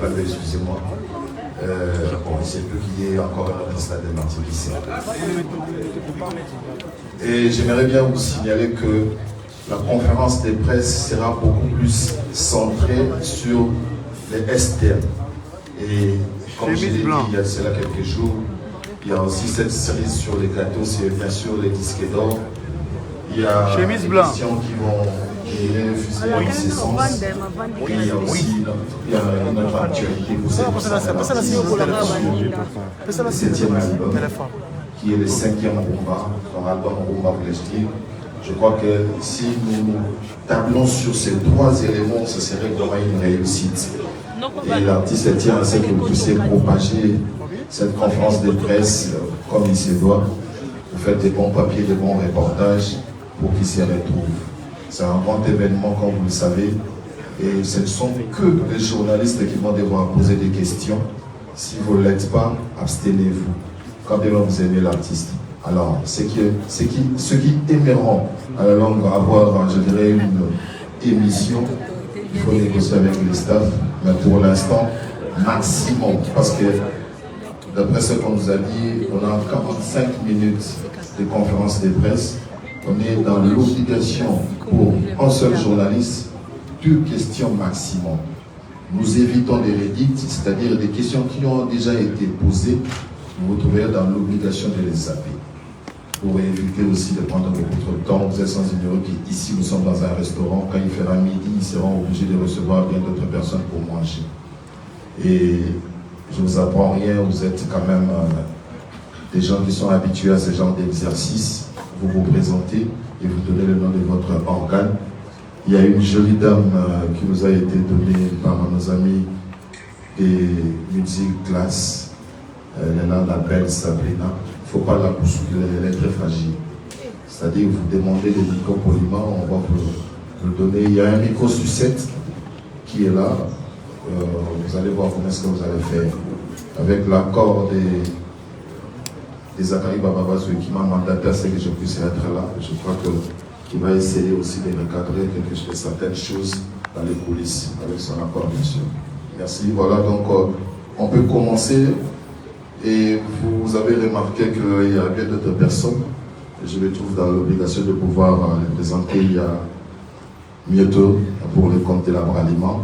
Fallait, excusez-moi. Bon, il s'est publié encore un autre stade de Martin ici. Et j'aimerais bien vous signaler que la conférence de presse sera beaucoup plus centrée sur les STM. Et comme je l'ai dit il y a cela quelques jours, il y a aussi cette série sur les gâteaux, c'est bien sûr les disques d'or. Il y a des questions qui vont fusionner dans ces sens. Et il y a aussi notre actualité pour cette le 7e album, qui est le 5e Rumba, son album Rumba Collective. Je crois que si nous tablons sur ces 3 éléments, ce serait vraiment une réussite. Et l'artiste tient à ce que vous puissiez propager cette conférence de presse comme il se doit. Vous faites des bons papiers, des bons reportages pour qu'ils s'y retrouvent. C'est un grand événement, comme vous le savez, et ce ne sont que les journalistes qui vont devoir poser des questions. Si vous ne l'êtes pas, abstenez-vous. Quand bien vous aimez l'artiste. Alors, ceux qui aimeront à la longue avoir, je dirais, une émission, il faut négocier avec les staffs, mais pour l'instant, maximum, parce que d'après ce qu'on nous a dit, on a 45 minutes de conférence de presse. On est dans l'obligation pour un seul journaliste, 2 questions maximum. Nous évitons les rédicts, c'est-à-dire des questions qui ont déjà été posées, vous vous trouverez dans l'obligation de les zapper. Pour éviter aussi de prendre beaucoup de temps, vous êtes sans ignorer qu'ici nous sommes dans un restaurant, quand il fera midi, ils seront obligés de recevoir bien d'autres personnes pour manger. Et je ne vous apprends rien, vous êtes quand même des gens qui sont habitués à ce genre d'exercice. Vous vous présentez et vous donnez le nom de votre organe. Il y a une jolie dame qui nous a été donnée par nos amis des musiques classe. Elle est là, la belle Sabrina. Il ne faut pas la bousculer, elle est très fragile. C'est-à-dire, vous demandez des micros poliment, on va vous le donner. Il y a un micro sucette qui est là. Vous allez voir comment est-ce que vous allez faire. Avec l'accord des Zachary Bababazou qui m'a mandaté à ce que je puisse être là. Je crois qu'il va essayer aussi de recadrer certaines choses dans les coulisses, avec son accord, bien sûr. Merci. Voilà, donc on peut commencer. Et vous avez remarqué qu'il y a bien d'autres personnes. Je me trouve dans l'obligation de pouvoir les présenter. Il y a Mieto pour le compte de l'agroaliment,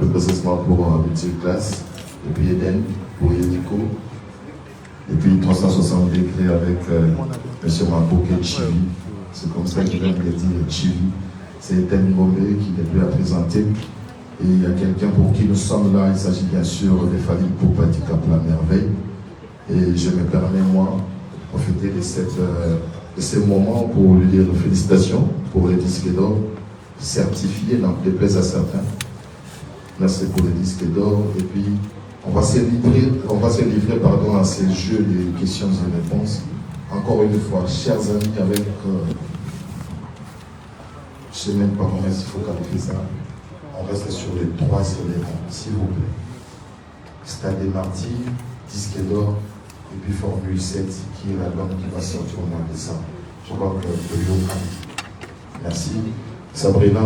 plus précisément pour Multiclass, et puis Eden pour Yenico, et puis 360 degrés avec M. Mabouke Chivi. C'est comme ça qu'il vient de le dire, Chivi. C'est Eden Ngombe qui n'est plus à présenter. Et il y a quelqu'un pour qui nous sommes là, il s'agit bien sûr de Fali Poupatika pour la merveille. Et je me permets, moi, de profiter de ces moments pour lui dire félicitations pour les disques d'or certifiés, n'en déplaise à certains. Merci pour les disques d'or. Et puis, on va se livrer à ces jeux de questions et réponses. Encore une fois, chers amis, avec, je ne sais même pas comment il faut qualifier ça. On reste sur les 3 éléments, s'il vous plaît. Stade des Martyrs, disque d'or, et puis Formule 7, qui est l'album qui va sortir au mois de décembre. Je crois que merci. Sabrina,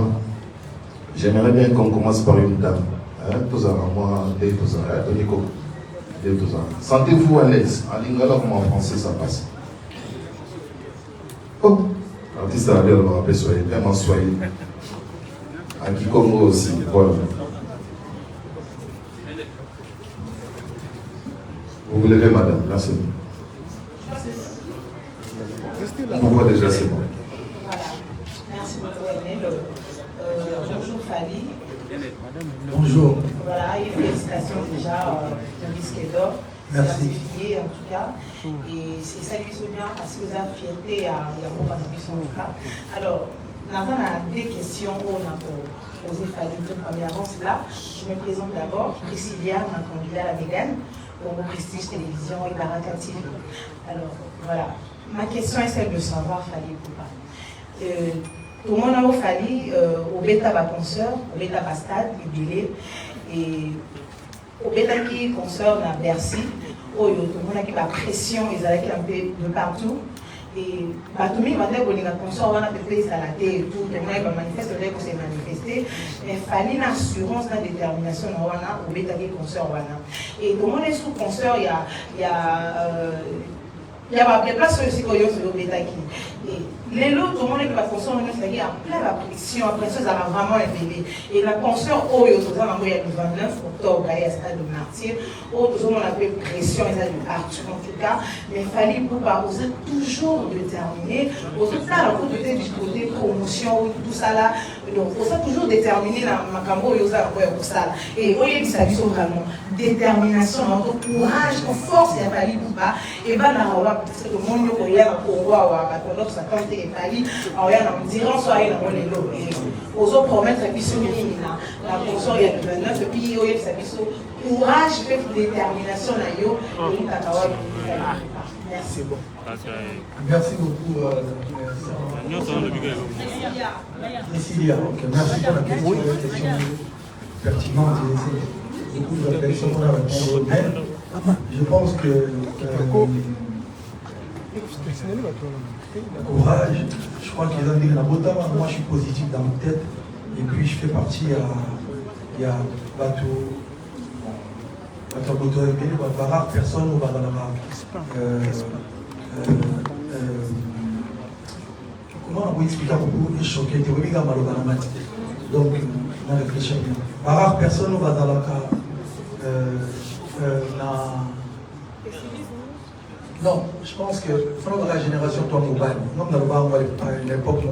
j'aimerais bien qu'on commence par une dame. Sentez-vous à l'aise. En lingala comme en français, ça passe. Oh, l'artiste a l'air de me rappeler soyez, même en soyez. À Kikongo aussi, voilà. Vous vous levez, madame, là c'est bon. On vous voit déjà, c'est bon. Voilà. Merci beaucoup, Emile. Bonjour, Fali. Bonjour. Voilà, et félicitations déjà du disque d'or. Certifié en tout cas. Et c'est ça qui se bien parce que vous avez fierté à Yambo Basabison. Alors, nous avons des questions qu'on a posées Fali de première avance là. Je me présente d'abord, Priscilla, ma candidate à la Mégane pour mon Prestige Télévision et Baraka TV. Alors, voilà. Ma question est celle de savoir, Fali ou pas. Tout le monde a fallu au bêta concert, au bêta stade, libellé, et au bêta qui concerne à Bercy, où tout le monde a la pression, ils avaient un peu de partout. Et Batoumi va dire qu'on a conscience, on a peut-être à la télé et tout, on a manifesté, on s'est manifesté, mais il fallait une assurance, une détermination, on a oublié d'aller conscience. Et tout le monde est sous conscience, il y a des places aussi qui sont au bétail. Les lots, tout le monde qui va conscience, c'est-à-dire il y a plein de pression, après ça, ça va vraiment élevé. Et la conscience, il y a le 29 octobre, il y a le stade de martyr, tout le monde a fait pression, il y a du Arthur en tout cas, mais il fallait pour pas oser toujours déterminer, oser ça, la côté du côté promotion, tout ça là, donc on s'est toujours déterminé dans ma cambo, il y a pour ça. Et au lieu de ça, ils sont vraiment détermination, courage, force, il y a pas pour pas, et bien là, on va parce que le monde, il y a un pouvoir, notre satante et Paris, on y a un dirant soit il y a un lot. Et aux autres promettre et puis se la conscience, il y a le 29, et puis il y a le courage, détermination, merci bon. Merci beaucoup. Cécilia, merci pour la question pertinente. Beaucoup de réflexions qu'on a répondu. Je pense que courage, je crois qu'ils ont dit la bota, moi je suis positif dans ma tête et puis je fais partie il y a bateau rare personne au comment on peut expliquer beaucoup de choqué donc on a réfléchi bien rare personne au Badalaka non, je pense que dans la génération toi mobile, non dans l'époque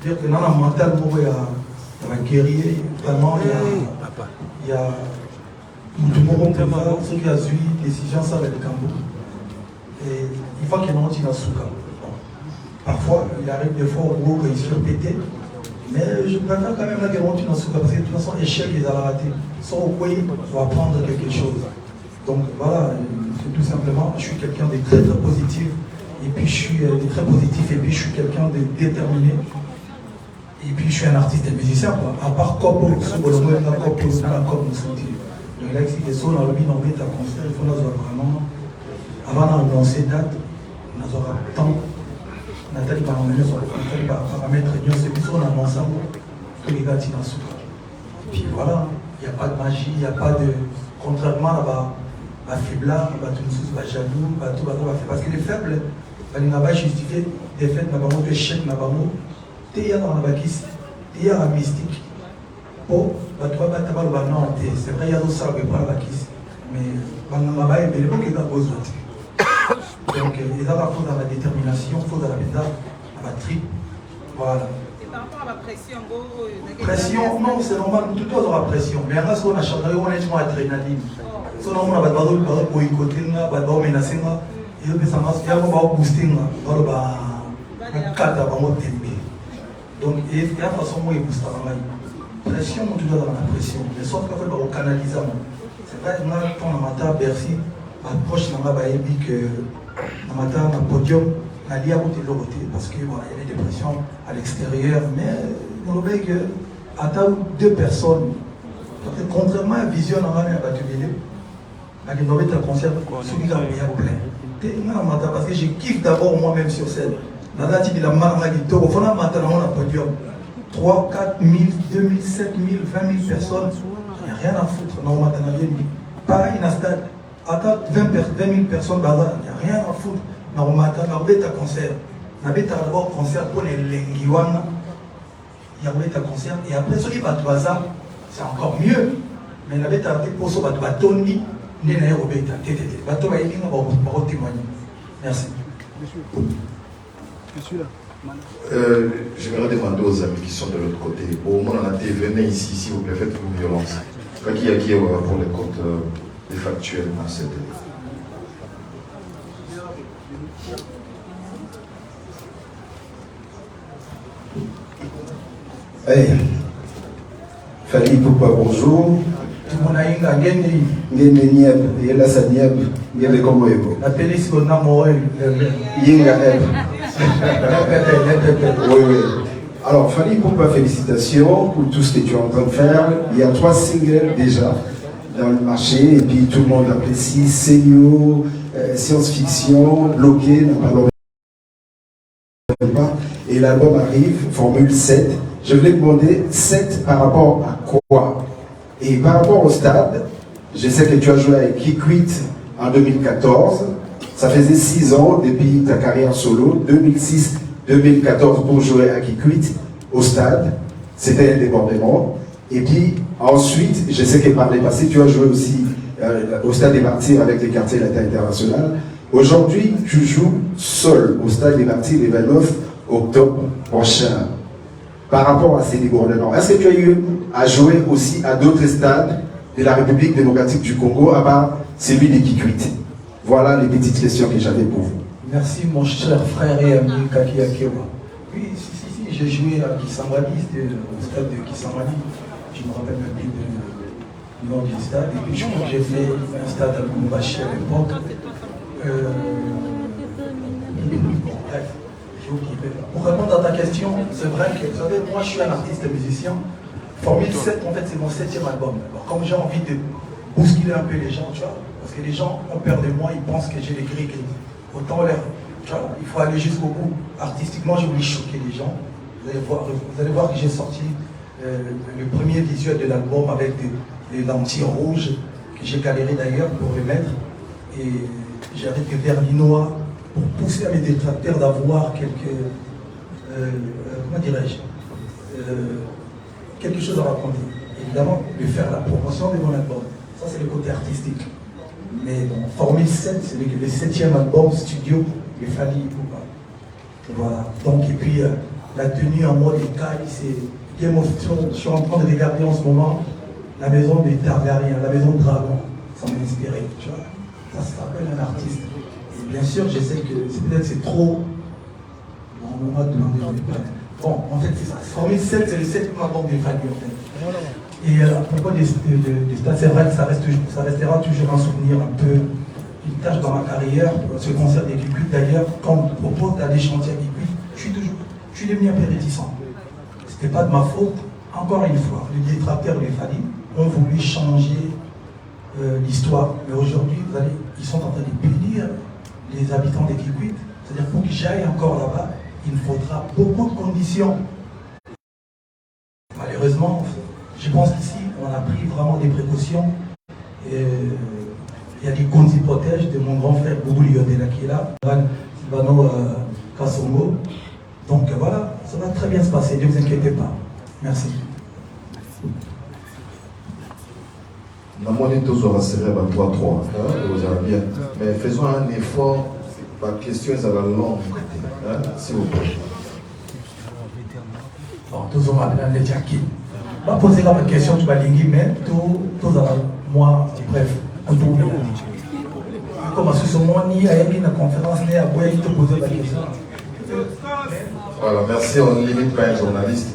dire que dans la mental il y a un guerrier, vraiment il y a tout le monde ceux qui a suivi décision ça avec le Cambo. Et il faut qu'il y ait un anti dans souka. Parfois, il arrive des fois au gros qu'il se répétait, mais je préfère quand même qu'il y ait un anti dans souka parce que de toute façon, échec, ils ont raté. Sans au coin, on va apprendre quelque chose. Donc voilà, tout simplement, je suis quelqu'un de très très positif, et puis je suis très positif, et puis je suis quelqu'un de déterminé, et puis je suis un artiste et musicien, quoi. À part Kopo, Sobolongo, Kopo, comme nous là, si les sons dans le bin, on met à concert, il faut nous vraiment, avant d'annoncer date, nous aura temps, Nathalie va emmener son paramètre, nous on annonce tous les gars qui sont sous. Puis voilà, il n'y a pas de magie, il n'y a pas de. Contrairement à la faiblard, à tout le jaloux, à tout parce que les faibles, ils n'ont pas justifié des faits, ils n'ont pas d'échec, ils n'ont pas de dans la bakis, il y a un mystique. Oh, c'est vrai, il y a d'autres ça, mais pas la bakis. Mais il n'y a pas de besoin. Donc, il y a la faute dans la détermination, faute dans la méthode, à la trip. Voilà. Par rapport à la pression, pression, non, c'est normal, tout le monde aura pression. Mais en ce qu'on a changé, on a une adrénaline. Si on a boycotté, on a menacé, et on a boosté, on a donc, il y a une façon où il booste la pression, on doit dans la pression. Mais sauf qu'en fait, on canalise. C'est vrai, quand on a Bercy, approche dans la que on a un podium. On a lié à côté de l'autre parce qu'il y avait des pressions à l'extérieur, mais on voit que à deux personnes, contrairement à la vision dans la Batubélé, il y a un concert, celui qui a plein. Parce que je kiffe d'abord moi-même sur scène. Dans la il a marre il faut un podium. 3, 4 000, 2 000, 7 000, 20 000 personnes, il n'y a rien à foutre. Non, pareil, dans le stade, à 20 000 personnes, il n'y a rien à foutre. On a un concert. On a d'abord concert pour les Lengiwana. Il y a un concert. Et après, celui qui va c'est encore mieux. Mais on avait un pour ce bâtonni. Merci. J'aimerais demander aux amis qui sont de l'autre côté. Au moment on a été, venez ici, s'il vous plaît, faites-vous violence. Qui y a qui pour les comptes des factuels dans cette. Hey, Fali Poupa, bonjour. Ngene Nieb, Yela Sanieb, Ngene Komoyebo. La péninsule au Namoé. Yinga Eb. Oui, oui. Alors, Fali Poupa, félicitations pour tout ce que tu es en train de faire. Il y a 3 singles déjà dans le marché et puis tout le monde apprécie. Seigneur, science-fiction, bloqué, pas. Et l'album arrive, Formule 7. Je voulais demander 7 par rapport à quoi? Et par rapport au stade, je sais que tu as joué avec Kikwit en 2014. Ça faisait 6 ans depuis ta carrière solo, 2006-2014 pour jouer à Kikwit au stade. C'était un débordement. Et puis ensuite, je sais que par les passés, tu as joué aussi au Stade des Martyrs avec les quartiers latin international. Aujourd'hui, tu joues seul au Stade des Martyrs le 29 octobre prochain. Par rapport à ces débordements, est-ce que tu as eu à jouer aussi à d'autres stades de la République démocratique du Congo, à part celui de Kikwit? Voilà les petites questions que j'avais pour vous. Merci mon cher frère et ami Kaki Akewa. Oui, si, j'ai joué à Kisangani, c'était au stade de Kisangani. Je ne me rappelle même plus du nom du stade. Et puis je crois que j'ai fait un stade à Lumumbashi à l'époque. Bref, j'ai oublié. Pour répondre à ta question, c'est vrai que, vous savez, moi je suis un artiste musicien. Formule 7, en fait, c'est mon 7e album. Alors, comme j'ai envie de bousculer un peu les gens, tu vois, parce que les gens ont peur de moi, ils pensent que j'ai les gris. Autant l'air, tu vois, il faut aller jusqu'au bout. Artistiquement, j'ai voulu choquer les gens. Vous allez voir que j'ai sorti le premier visuel de l'album avec des lentilles rouges que j'ai galéré d'ailleurs pour les mettre. Et j'ai arrêté berlinois pour pousser à mes détracteurs d'avoir quelques, comment dirais-je, quelque chose à raconter. Évidemment, de faire la promotion de mon album. Ça, c'est le côté artistique. Mais bon, Formule 7, c'est le 7e album studio de Fally Ipupa. Voilà. Donc, et puis, la tenue en mode écaille, c'est Game of Thrones. Je suis en train de regarder en ce moment la maison des Targaryens, la maison de Dragon. Ça m'a inspiré, tu vois. Ça s'appelle un artiste. Et bien sûr, je sais que peut-être c'est trop. Bon, on m'a demandé, bon, en fait, c'est ça. Formule 7, c'est le 7e album de Fally, en fait. Et à propos des stades, c'est vrai que ça restera toujours un souvenir un peu, une tâche dans ma carrière. Ce concert des Kikwit, d'ailleurs, quand on me propose d'aller chanter à Kikwit, je suis devenu un peu réticent. C'était pas de ma faute. Encore une fois, les détracteurs de Fally ont voulu changer l'histoire. Mais aujourd'hui, ils sont en train de punir les habitants des Kikwit. C'est-à-dire pour que j'aille encore là-bas, il me faudra beaucoup de conditions. Malheureusement, je pense qu'ici, on a pris vraiment des précautions. Et il y a des comptes hypothèses de mon grand frère Boubou Liotela qui est là, Silvano Kassongo. Donc voilà, ça va très bien se passer, ne vous inquiétez pas. Merci. Mais faisons un effort, la question est à la longue, s'il vous plaît. Bon, tous on m'appelle les Jackie. Je vais poser la question, tu vas lingui, mais tous moi, bref, comme si ce moment ni à une conférence, ni à Boya, il te posait la question. Voilà, merci, on ne limite pas un journaliste.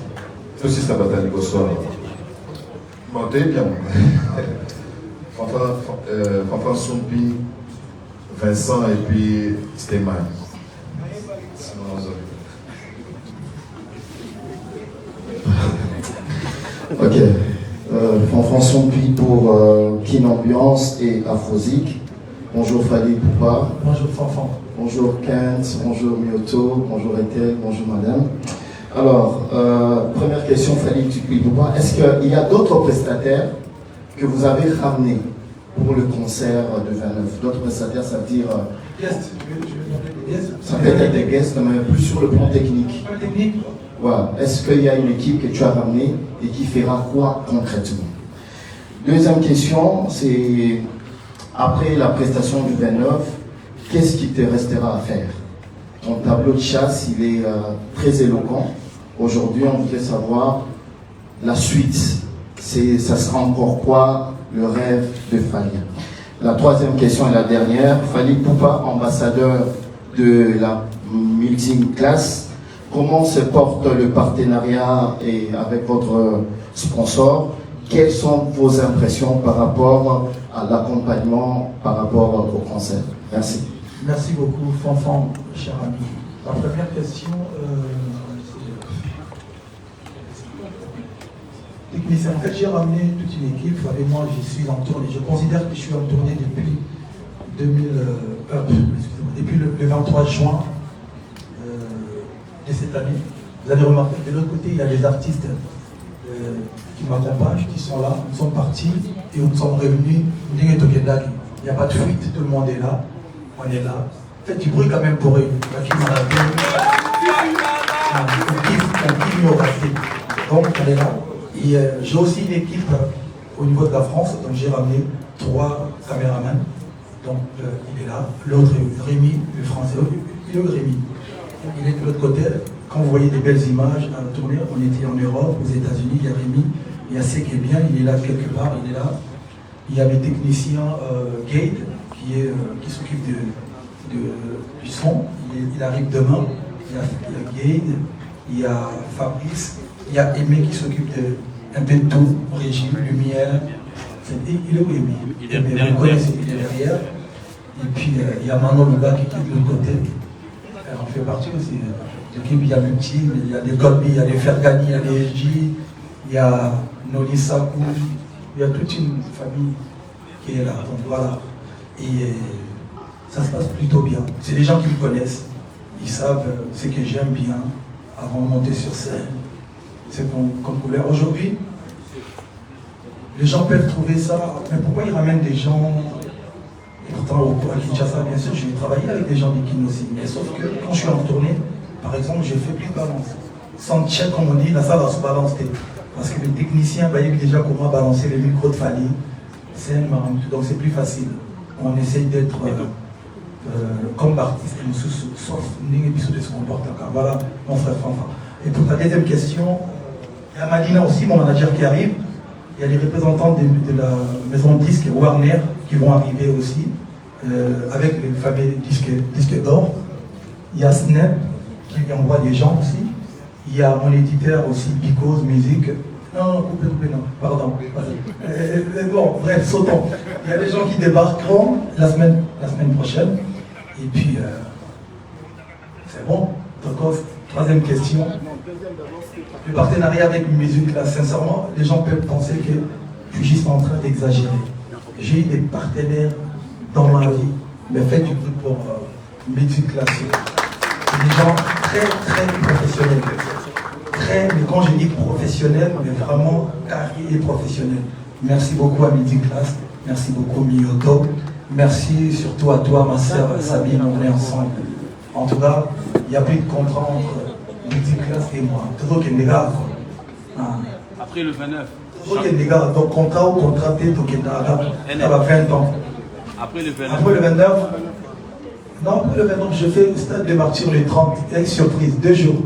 Tout si ça va être négociant. Montez bien. Fanfan Soumpi, Vincent et puis Stéman. Ok. Fanfan Soumpi pour Kin Ambiance et Afrozik. Bonjour Fally Ipupa. Bonjour Fanfan. Bonjour Kent, bonjour Mioto, bonjour Etel, bonjour madame. Alors, première question Fally Ipupa, est-ce qu'il y a d'autres prestataires que vous avez ramenés pour le concert de 29? D'autres prestataires, ça veut dire... Ça peut être des guests, mais plus sur le plan technique. Voilà. Est-ce qu'il y a une équipe que tu as ramenée et qui fera quoi concrètement? Deuxième question, c'est après la prestation du 29, qu'est-ce qui te restera à faire? Ton tableau de chasse, il est très éloquent. Aujourd'hui, on voudrait savoir la suite. Ça sera encore quoi le rêve de Fally? La troisième question et la dernière, Fally Ipupa, ambassadeur de la multi-classe. Comment se porte le partenariat et avec votre sponsor? Quelles sont vos impressions par rapport à l'accompagnement, par rapport au concert? Merci. Merci beaucoup, Fanfan, cher ami. La première question, technicien. En fait, j'ai ramené toute une équipe. Avec moi, je suis en tournée. Je considère que je suis en tournée depuis depuis le 23 juin. Et cette année, vous allez remarquer que de l'autre côté, il y a des artistes qui m'accompagnent, qui sont là. Nous sommes partis et nous sommes revenus. Il n'y a pas de fuite, tout le monde est là. On est là. Faites du bruit quand même pour eux. On donc on est là. Et j'ai aussi une équipe au niveau de la France, donc j'ai ramené 3 caméramans. Donc il est là. L'autre est Rémi, le français. Il est Rémi. Il est de l'autre côté. Quand vous voyez des belles images à la tournée, on était en Europe, aux États-Unis, il y a Rémi, il y a Sek qui est bien, il est là quelque part, il est là. Il y a le technicien Gade qui s'occupe du son, il arrive demain. Il y a Gade, il y a Fabrice, il y a Aimé qui s'occupe un peu de tout, régie, lumière. Il est où Aimé? Vous connaissez, il est derrière. Et puis il y a Manon Luba qui est de l'autre côté. On fait partie aussi. Il y a Multi, il y a des Colby, il y a des Fergani, il y a des J, il y a Noli Sakou, il y a toute une famille qui est là. Donc voilà. Et ça se passe plutôt bien. C'est des gens qui me connaissent. Ils savent ce que j'aime bien avant de monter sur scène. C'est comme couleur. Aujourd'hui, les gens peuvent trouver ça. Mais pourquoi ils ramènent des gens? Et pourtant, à Kinshasa, bien sûr, j'ai travaillé avec des gens du Kin aussi. Mais sauf que quand je suis en tournée, par exemple, j'ai fait plus de balance. Sans check, comme on dit, la salle va se balancer. Parce que le technicien voyait déjà comment balancer les micros de Fali. Donc c'est plus facile. On essaye d'être comme l'artiste, sauf une épisode de se comporte. Voilà, mon frère Fanfa. Et pour ta deuxième question, il y a Malina aussi, mon manager qui arrive. Il y a les représentants de la maison de disques Warner qui vont arriver aussi, avec les fameux disques d'or. Il y a Snap qui envoie des gens aussi. Il y a mon éditeur aussi, Because Music. Non, coupez, non, pardon. Bon, bref, sautons. Il y a des gens qui débarqueront la semaine prochaine. Et puis, c'est bon. Donc, troisième question. Le partenariat avec Music, là, sincèrement, les gens peuvent penser que je suis juste en train d'exagérer. J'ai eu des partenaires dans ma vie, mais faites du bruit pour Music classique. C'est des gens très professionnels. Mais quand je dis professionnel, mais vraiment carré et professionnel. Merci beaucoup à Midi Class, merci beaucoup Miyoto, merci surtout à toi, ma sœur Sabine, on est ensemble. En tout cas, il n'y a plus de contrat entre Midi Class et moi. Toujours qu'il y a des gars. Après le 29. Toujours qu'il y a des gars, donc contrat ou contraté, donc il y a ça va 20 ans. Après le 29. Après le 29, non, après le 29, je fais le stade de Martyr le 30, avec surprise, 2 jours.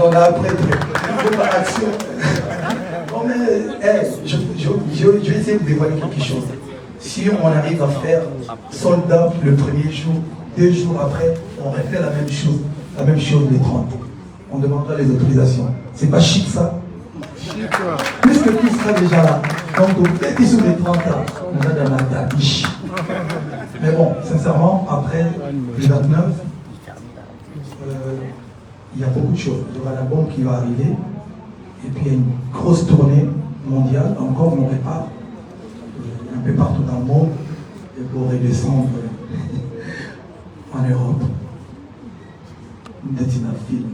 On a après préparation. Non mais, je vais essayer de vous dévoiler quelque chose. Si on arrive à faire soldat le premier jour, 2 jours après, on refait la même chose les 30. On demandera les autorisations. C'est pas chic ça? Plus que tout sera déjà là. Donc peut-être sur les 30 ans, on a dans la tabiche. Mais bon, sincèrement, après le 29, il y a beaucoup de choses. Il y aura l'album qui va arriver, et puis il y a une grosse tournée mondiale, encore on prépare un peu partout dans le monde, et pour redescendre en Europe. Film.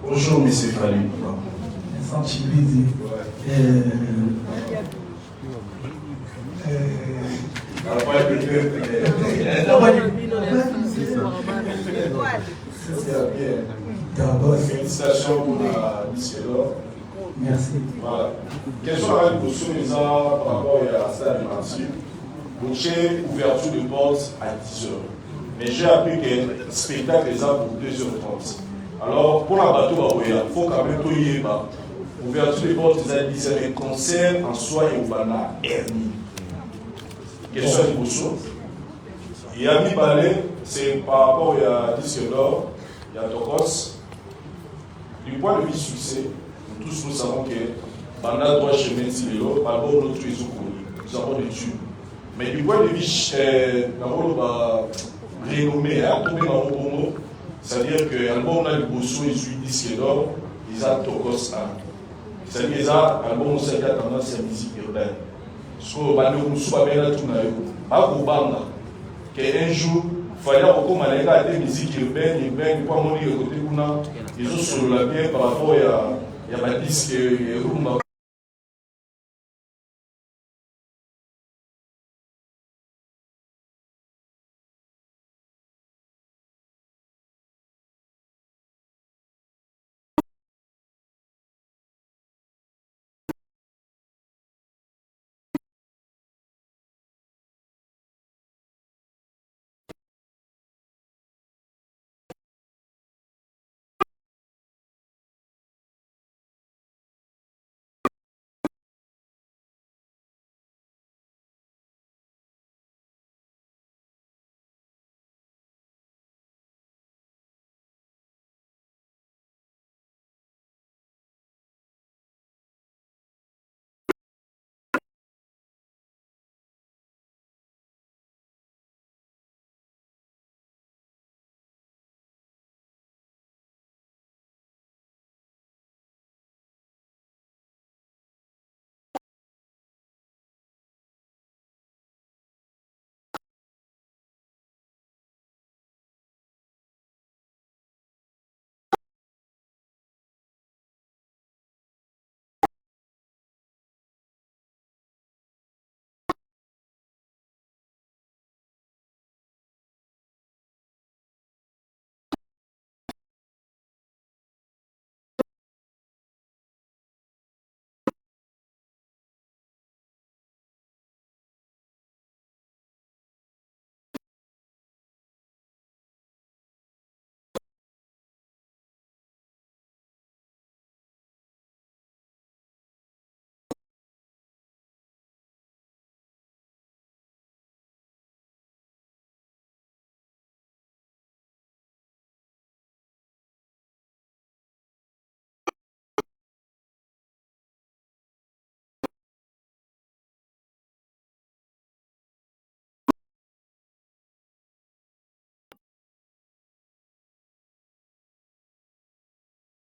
Bonjour, M. Fali. Sensibilisé. Félicitations pour la disque d'or. Merci. Voilà. Question à vous soumettre par rapport à ça de Martyr. Donc j'ai ouverture de porte à 10h. Mais j'ai appris que le spectacle est là pour 2h30. Alors pour la bateau, il faut quand même tout y aller. Ouverture de porte, c'est à 10h. Mais concert en soi et au Bana, Hermie. Question à vous. Et Ami Balé, c'est par rapport à disque d'or, il y a Tokos. Du point de vue succès, nous tous nous savons que Banda doit chemin Silelo, par rapport à notre réseau connu. Nous avons des tubes. Mais du point de vue renommé, c'est-à-dire que l'album a le Bosso et celui disque d'or, ils ont Tokos 1. C'est-à-dire qu'ils ont l'album aussi a tendance à la musique urbaine. Parce que Banda Moussou a bien tout na yo. Banda. qu'un jour, il fallait recommander des musiques urbaines, pour mon côté, ils ont sur la bien par rapport à la disque rumba.